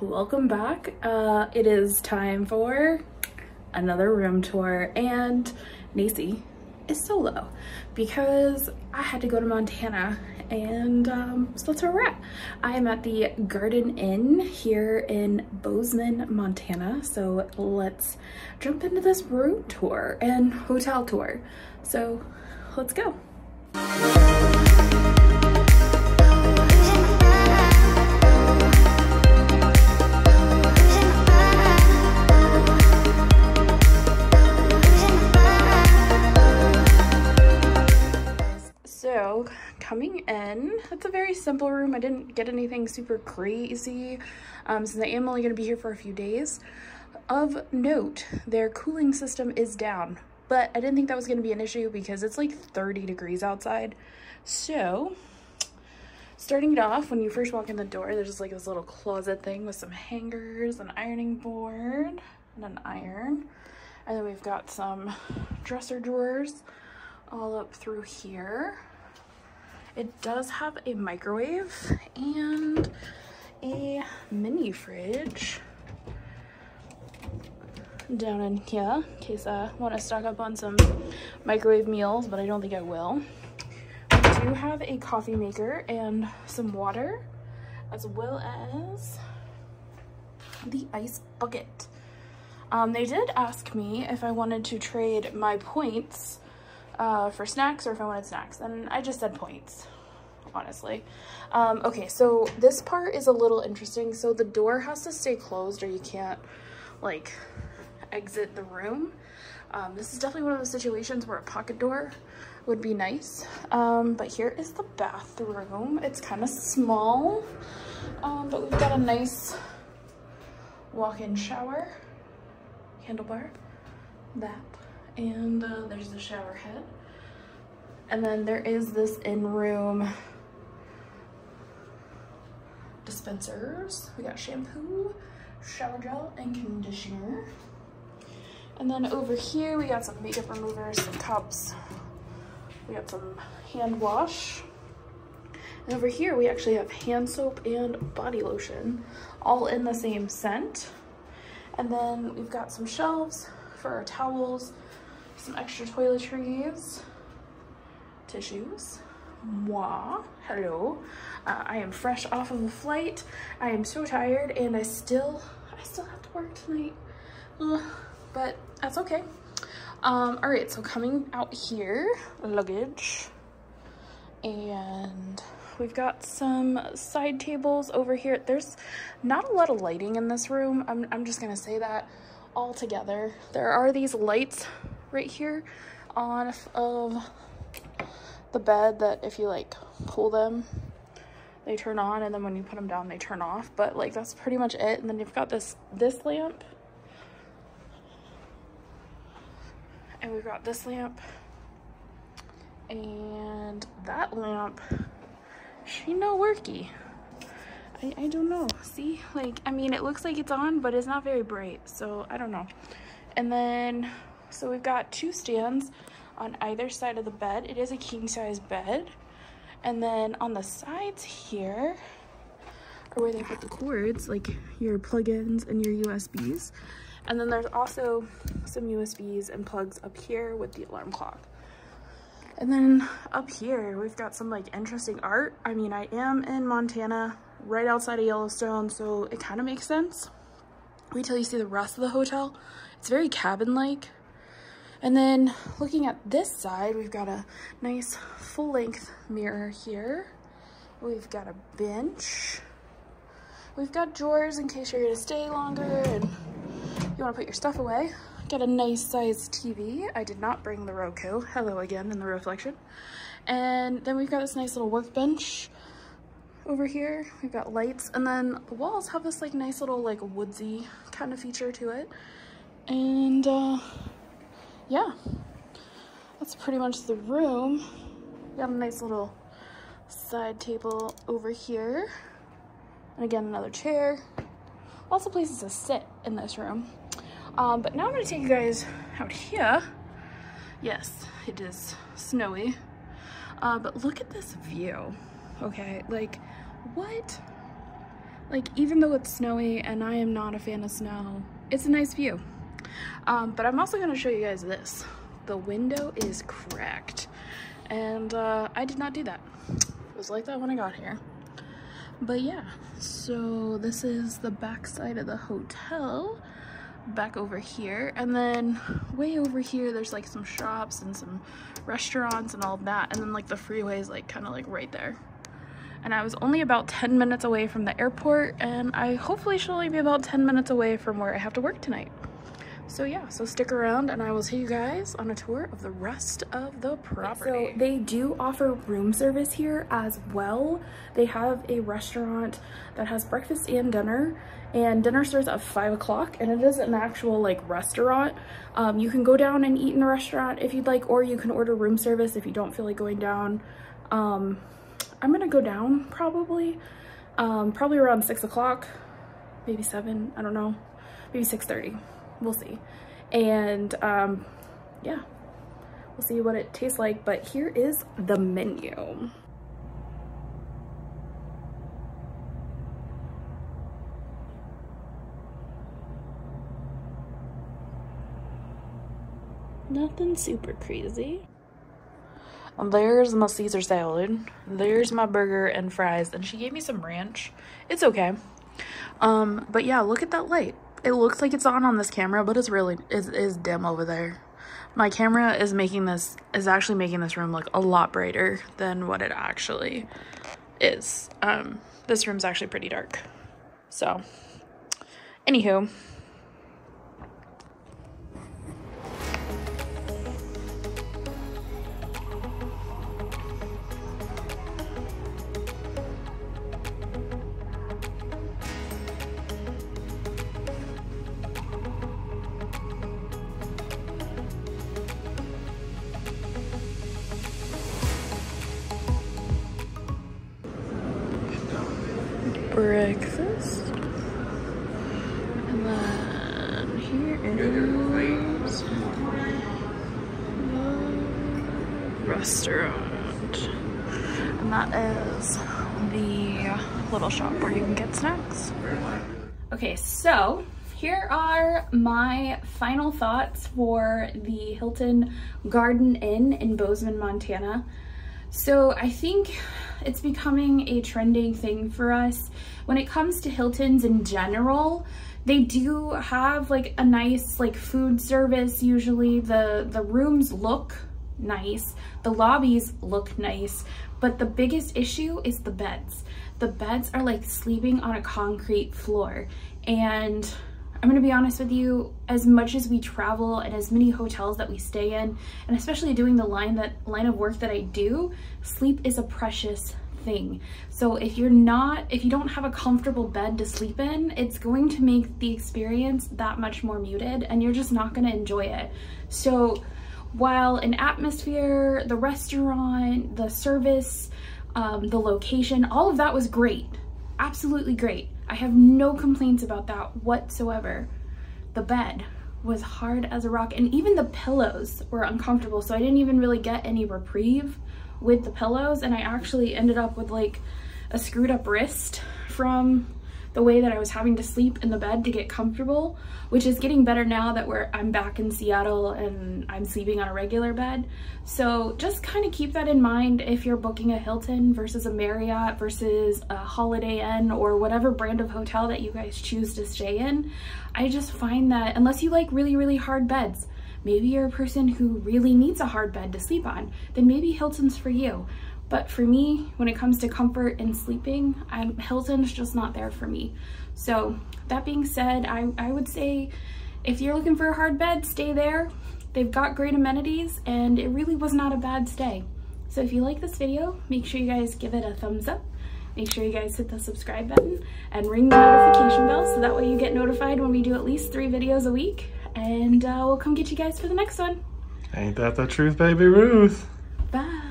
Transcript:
welcome back. It is time for another room tour, and Nacy is solo because I had to go to Montana, and so that's where we're at. I am at the Garden Inn here in Bozeman, Montana. So let's jump into this room tour and hotel tour. So let's go. So coming in, it's a very simple room. I didn't get anything super crazy since I am only going to be here for a few days. Of note, their cooling system is down, but I didn't think that was going to be an issue because it's like 30 degrees outside. So starting it off, when you first walk in the door, there's just like this little closet thing with some hangers, an ironing board, and an iron. And then we've got some dresser drawers all up through here. It does have a microwave and a mini fridge down in here in case I want to stock up on some microwave meals, but I don't think I will. We do have a coffee maker and some water, as well as the ice bucket. They did ask me if I wanted to trade my points for snacks or if I wanted snacks, and I just said points, honestly. Okay, so this part is a little interesting. So the door has to stay closed or you can't like exit the room. This is definitely one of those situations where a pocket door would be nice. But here is the bathroom. It's kind of small, but we've got a nice walk-in shower, handlebar, that. And there's the shower head. And then there is this in-room dispensers. We got shampoo, shower gel, and conditioner. And then over here we got some makeup removers, some cups. We got some hand wash. And over here we actually have hand soap and body lotion, all in the same scent. And then we've got some shelves for our towels, some extra toiletries, tissues. Moi, hello. I am fresh off of a flight. I am so tired, and I still have to work tonight. But that's okay. All right, so coming out here, luggage, and we've got some side tables over here. There's not a lot of lighting in this room. I'm just gonna say that altogether. There are these lights right here on of the bed that if you like pull them, they turn on, and then when you put them down, they turn off. But like that's pretty much it. And then you've got this lamp, and we've got this lamp, and that lamp. She no worky. I don't know. See, like, I mean, it looks like it's on, but it's not very bright, so I don't know. And then, so we've got two stands on either side of the bed. It is a king size bed. And then on the sides here are where they put the cords, like your plug-ins and your USBs. And then there's also some USBs and plugs up here with the alarm clock. And then up here, we've got some like interesting art. I mean, I am in Montana, right outside of Yellowstone, so it kind of makes sense. Wait till you see the rest of the hotel. It's very cabin-like. And then looking at this side, we've got a nice full-length mirror here. We've got a bench. We've got drawers in case you're gonna stay longer and you wanna put your stuff away. Got a nice sized TV. I did not bring the Roku. Hello again in the reflection. And then we've got this nice little workbench over here. We've got lights, and then the walls have this like nice little like woodsy kind of feature to it. And yeah, that's pretty much the room. Got a nice little side table over here. And again, another chair. Lots of places to sit in this room. But now I'm gonna take you guys out here. Yes, it is snowy. But look at this view, okay? Like, what? Like, even though it's snowy and I am not a fan of snow, it's a nice view. But I'm also gonna show you guys this. The window is cracked, and I did not do that. It was like that when I got here. But yeah, so this is the back side of the hotel, back over here, and then way over here there's like some shops and some restaurants and all of that, and then like the freeway is like kind of like right there. And I was only about 10 minutes away from the airport, and I hopefully should only be about 10 minutes away from where I have to work tonight. So yeah, so stick around and I will take you guys on a tour of the rest of the property. So they do offer room service here as well. They have a restaurant that has breakfast and dinner starts at 5 o'clock, and it is an actual like restaurant. You can go down and eat in the restaurant if you'd like, or you can order room service if you don't feel like going down. I'm gonna go down probably around 6 o'clock, maybe 7, I don't know, maybe 6:30. We'll see. And yeah, we'll see what it tastes like. But here is the menu. Nothing super crazy. There's my Caesar salad. There's my burger and fries, and she gave me some ranch. It's okay. But yeah, look at that light. It looks like it's on this camera, but it's really is dim over there. My camera is actually making this room look a lot brighter than what it actually is. This room's actually pretty dark. So, anywho. Breakfast, and then here is the restaurant, and that is the little shop where you can get snacks. Okay, so here are my final thoughts for the Hilton Garden Inn in Bozeman, Montana. So I think it's becoming a trending thing for us. When it comes to Hiltons in general, they do have like a nice like food service. Usually the rooms look nice, the lobbies look nice, but the biggest issue is the beds. The beds are like sleeping on a concrete floor. And I'm gonna be honest with you, as much as we travel and as many hotels that we stay in, and especially doing the line of work that I do, sleep is a precious thing. So if you don't have a comfortable bed to sleep in, it's going to make the experience that much more muted, and you're just not gonna enjoy it. So while an atmosphere, the restaurant, the service, the location, all of that was great, absolutely great. I have no complaints about that whatsoever. The bed was hard as a rock, and even the pillows were uncomfortable, so I didn't even really get any reprieve with the pillows, and I actually ended up with like a screwed up wrist from the way that I was having to sleep in the bed to get comfortable, which is getting better now that I'm back in Seattle and I'm sleeping on a regular bed. So just kind of keep that in mind if you're booking a Hilton versus a Marriott versus a Holiday Inn or whatever brand of hotel that you guys choose to stay in. I just find that unless you like really, really hard beds, maybe you're a person who really needs a hard bed to sleep on, then maybe Hilton's for you. But for me, when it comes to comfort and sleeping, Hilton's just not there for me. So that being said, I would say if you're looking for a hard bed, stay there. They've got great amenities, and it really was not a bad stay. So if you like this video, make sure you guys give it a thumbs up. Make sure you guys hit the subscribe button and ring the notification bell so that way you get notified when we do at least 3 videos a week. And we'll come get you guys for the next one. Ain't that the truth, baby Ruth? Bye.